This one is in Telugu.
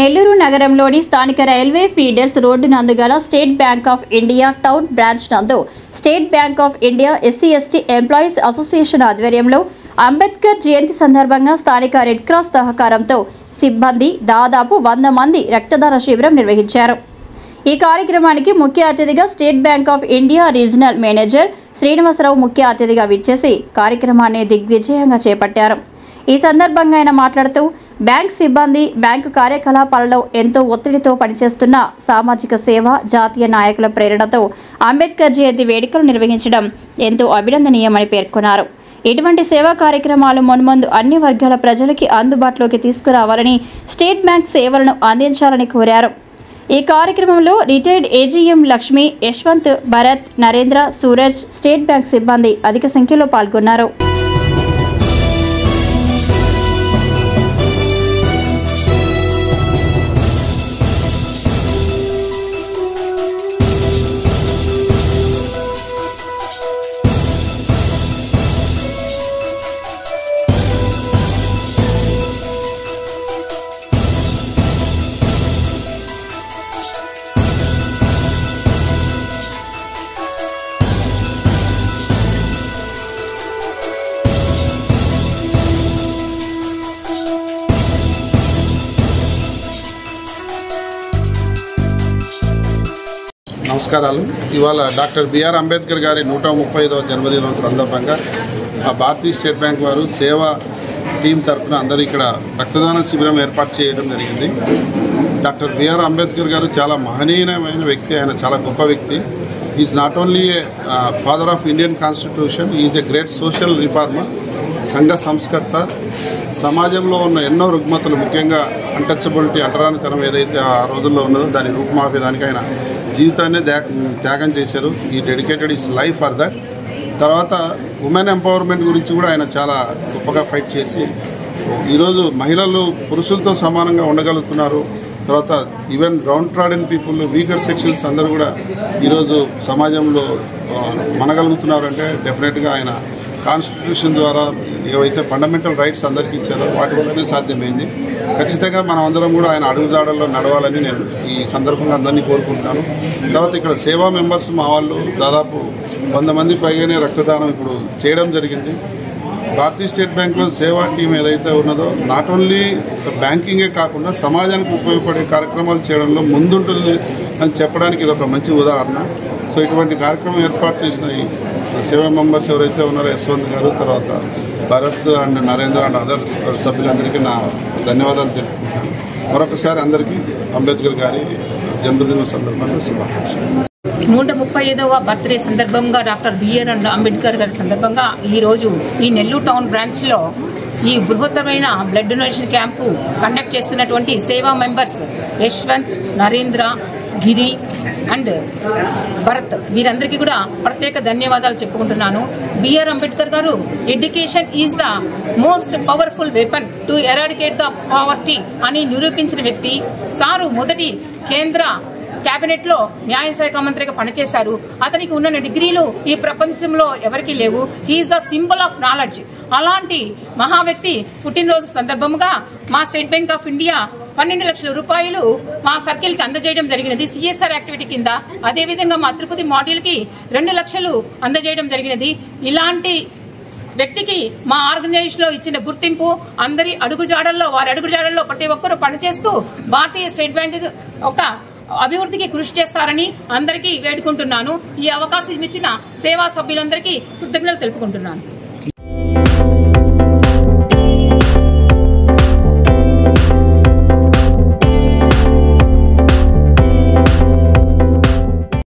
నెల్లూరు నగరంలోని స్థానిక రైల్వే ఫీడర్స్ రోడ్డు నందు గల state bank of India town branch నందు state bank of India SC ST employees association ఆధ్వర్యంలో అంబేద్కర్ జయంతి సందర్భంగా స్థానిక రెడ్ క్రాస్ సహకారంతో సిబ్బంది దాదాపు 100 మంది రక్తదాన శిబిరం నిర్వహించారు. ఈ కార్యక్రమానికి ముఖ్య అతిథిగా State bank of India regional manager Srinivasa Rao ముఖ్య అతిథిగా విచ్చేసి కార్యక్రమాన్ని దిగ్విజయంగా చేపట్టారు. ఈ సందర్భంగా ఆయన మాట్లాడుతూ బ్యాంక్ సిబ్బంది బ్యాంకు కార్యకలాపాలలో ఎంతో ఒత్తిడితో పనిచేస్తున్న సామాజిక సేవ జాతీయ నాయకుల ప్రేరణతో అంబేద్కర్ జయంతి వేడుకలు నిర్వహించడం ఎంతో అభినందనీయమని పేర్కొన్నారు. ఇటువంటి సేవా కార్యక్రమాలు మున్ముందు అన్ని వర్గాల ప్రజలకి అందుబాటులోకి తీసుకురావాలని స్టేట్ బ్యాంక్ సేవలను అందించాలని కోరారు. ఈ కార్యక్రమంలో retired AGM Lakshmi, Yashwant, Bharat, Narendra, Suraj, state bank సిబ్బంది అధిక సంఖ్యలో పాల్గొన్నారు. నమస్కారాలు. ఇవాళ డాక్టర్ బిఆర్ అంబేద్కర్ గారి 135వ జన్మదినం సందర్భంగా భారతీయ స్టేట్ బ్యాంక్ వారు సేవా టీం తరఫున అందరూ ఇక్కడ రక్తదాన శిబిరం ఏర్పాటు చేయడం జరిగింది. డాక్టర్ బిఆర్ అంబేద్కర్ గారు చాలా మహనీయమైన వ్యక్తి. ఆయన చాలా గొప్ప వ్యక్తి. Is not only father of Indian constitution, is a great social reformer, సంఘ సంస్కర్త. సమాజంలో ఉన్న ఎన్నో రుగ్మతలు, ముఖ్యంగా అన్టచబిలిటీ, అంటరానితనం ఏదైతే ఆ రోజుల్లో ఉన్నదో దాని రూపుమాపే దానికి ఆయన జీవితాన్ని త్యాగం చేశారు. ఈ dedicated is life for that. తర్వాత ఉమెన్ ఎంపవర్మెంట్ గురించి కూడా ఆయన చాలా గొప్పగా ఫైట్ చేసి ఈరోజు మహిళలు పురుషులతో సమానంగా ఉండగలుగుతున్నారు. తర్వాత even round trodden people, weaker sections అందరూ కూడా ఈరోజు సమాజంలో మనగలుగుతున్నారు. అంటే డెఫినెట్గా ఆయన కాన్స్టిట్యూషన్ ద్వారా ఏవైతే ఫండమెంటల్ రైట్స్ అందరికీ ఇచ్చారో వాటి వల్లనే సాధ్యమైంది. ఖచ్చితంగా మనం అందరం కూడా ఆయన అడుగుజాడల్లో నడవాలని నేను ఈ సందర్భంగా అందరినీ కోరుకుంటున్నాను. తర్వాత ఇక్కడ సేవా మెంబర్స్ మా వాళ్ళు దాదాపు 100 మంది పైగానే రక్తదానం ఇప్పుడు చేయడం జరిగింది. భారతీయ స్టేట్ బ్యాంక్లో సేవా టీం ఏదైతే ఉన్నదో నాట్ ఓన్లీ బ్యాంకింగే కాకుండా సమాజానికి ఉపయోగపడే కార్యక్రమాలు చేయడంలో ముందుంటుంది అని చెప్పడానికి ఇది ఒక మంచి ఉదాహరణ. సో ఇటువంటి కార్యక్రమం ఏర్పాటు చేసిన ఈ సేవా మెంబర్స్ ఎవరైతే ఉన్నారో యశ్వంత్ గారు, తర్వాత Bharat and Narendra and other సభ్యులందరికీ నా ధన్యవాదాలు తెలుపుకుంటాను. మరొకసారి అందరికీ అంబేద్కర్ గారి జన్మదిన సందర్భంగా శుభాకాంక్షలు. 135వ బర్త్డే సందర్భంగా డాక్టర్ బిఆర్ అంబేద్కర్ గారి సందర్భంగా ఈరోజు ఈ నెల్లూరు టౌన్ బ్రాంచ్లో ఈ బృహత్తరమైన బ్లడ్ డొనేషన్ క్యాంపు కండక్ట్ చేస్తున్నటువంటి సేవా members Yashwant, Narendra, Giri and Bharat వీరందరికీ కూడా ప్రత్యేక ధన్యవాదాలు చెప్పుకుంటున్నాను. బిఆర్ అంబేద్కర్ గారు education is the most powerful weapon to eradicate the poverty అని నిరూపించిన వ్యక్తి. సారు మొదటి కేంద్ర కేబినెట్ లో న్యాయశాఖ మంత్రిగా పనిచేశారు. అతనికి ఉన్న డిగ్రీలు ఈ ప్రపంచంలో ఎవరికీ లేవు. He is the symbol of knowledge. అలాంటి మహా వ్యక్తి పుట్టినరోజు సందర్భంగా మా స్టేట్ బ్యాంక్ ఆఫ్ ఇండియా 12 లక్షల రూపాయలు మా సర్కిల్ కి అందజేయడం జరిగినది సిఎస్ఆర్ యాక్టివిటీ కింద. అదేవిధంగా మా తిరుపతి మాడ్యూల్ కి 2 లక్షలు అందజేయడం జరిగినది. ఇలాంటి వ్యక్తికి మా ఆర్గనైజేషన్ లో ఇచ్చిన గుర్తింపు అందరి వారి అడుగుజాడల్లో ప్రతి ఒక్కరూ పనిచేస్తూ భారతీయ స్టేట్ బ్యాంక్ ఒక అభివృద్ధికి కృషి చేస్తారని అందరికీ వేడుకుంటున్నాను. ఈ అవకాశం ఇచ్చిన సేవా సభ్యులందరికీ కృతజ్ఞతలు తెలుపుకుంటున్నాను.